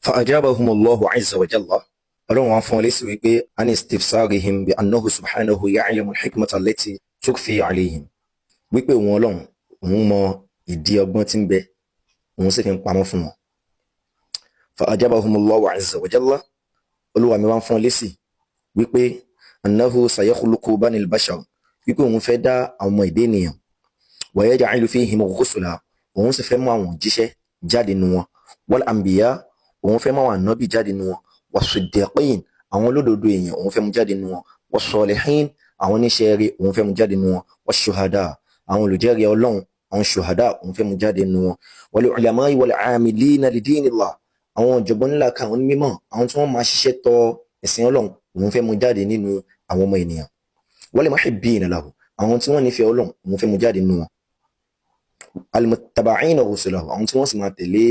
فأجابهم الله عز وجل ọlọ́run wá fún ọ lésì wípé an istifsarihim bi annahu subhanahu ya'lamu al-hikmata allati tukfi alayhim wípé òun ọlọ́run òun mọ ìdí ọgbọ́n tí ń bẹ òun sì fi ń pamọ́ fún wọn. فأجابهم الله عز وجل olúwa mi wá fún ọ lésì wípé annahu sayakhluqu bani al-bashar wípé òun fẹ́ dá àwọn ọmọ ìdí ènìyàn wa yaj'alu fihim rusula òun sì fẹ́ mú àwọn òjíṣẹ́ jáde nínú wọn wal anbiya òun fẹ́ mú àwọn ànábì jáde nínú wọn was-siddiqin àwọn olódodo èèyàn òun fẹ́ mú jáde nínú wọn was-salihin àwọn oníṣẹ́ rere òun fẹ́ mú jáde nínú wọn wash-shuhada àwọn olùjẹ́rìí ọlọ́run àwọn shuhada òun fẹ́ mú jáde nínú wọn wal-ulama'i wal-'amilina li-dinillah àwọn ọ̀jọ̀gbọ́n ńlá kan àwọn onímọ̀ àwọn tí wọ́n máa ṣiṣẹ́ tọ ẹ̀sìn ọlọ́run òun fẹ́ mú jáde nínú àwọn ọmọ ènìyàn wal-muhibbina lahu àwọn tí wọ́n nífẹ̀ẹ́ ọlọ́run òun fẹ́ mú jáde nínú wọn al-muttaba'ina rusulahu àwọn tí wọ́n sì máa tẹ̀lé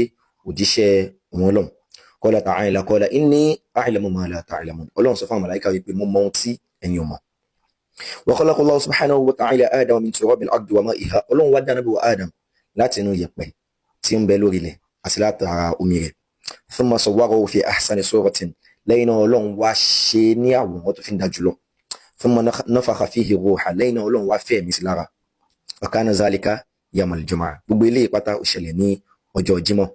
òjíṣẹ́ wọn ọlọ́run. Qala ta'ala qala inni a'lamu ma la ta'lamun ọlọ́run sọ fún àwọn màláíkà wípé mo mọ ohun tí ẹ̀yin ò mọ̀. Wa khalaqa Allahu subhanahu wa ta'ala Adama min turabil ardi wa ma'iha ọlọ́run wá dá Ànábì wa Adam láti inú yẹ̀pẹ̀ tí ń bẹ lórí ilẹ̀ àti látara omi rẹ̀. Thumma sawwarahu fi ahsani suratin lẹ́yìn náà ọlọ́run wá ṣe ní àwòrán tó fi ń da jùlọ. Thumma nafakha fihi ruha lẹ́yìn náà ọlọ́run wá fẹ́ ẹ̀mí sí lára. Wa kana zalika yawmal jumu'ah gbogbo eléyìí pátá ó ṣẹlẹ̀ ní ọjọ́ Jímọ̀.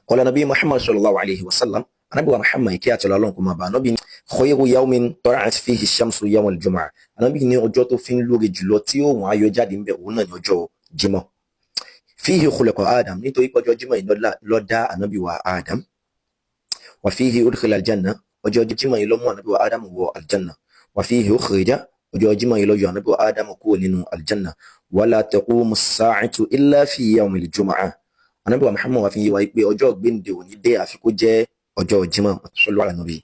Qala nabi Muhammad sallallahu alayhi wa sallam Ànábì wa Muhammad kí àtọ̀lọ́ ọlọ́run kó máa bá Ànábì khayru yawmin tala'at fihi ash-shamsu yawmal jumu'ah Ànábì ní ọjọ́ tó fi ń lóore jùlọ tí òun ayọ̀ jáde ń bẹ òun náà ní ọjọ́ Jímọ̀. Fihi khuliqa Adam nítorí pé ọjọ́ Jímọ̀ yìí ló dá Ànábì wa Adam. Wa fihi udkhila al-janna ọjọ́ Jímọ̀ yìí ló mú Ànábì wa Adam wọ al-janna. Wa fihi ukhrija ọjọ́ Jímọ̀ yìí ló yọ Ànábì wa Adam kúrò nínú al-janna. Wala taqumu as-sa'atu illa fi yawmil jumu'ah Ànábì wa Muhammad wá fi yé wa pé ọjọ́ gbéǹde òní dé àfi kó jẹ́ ọjọ́ Jímọ̀ sallu ala nabi.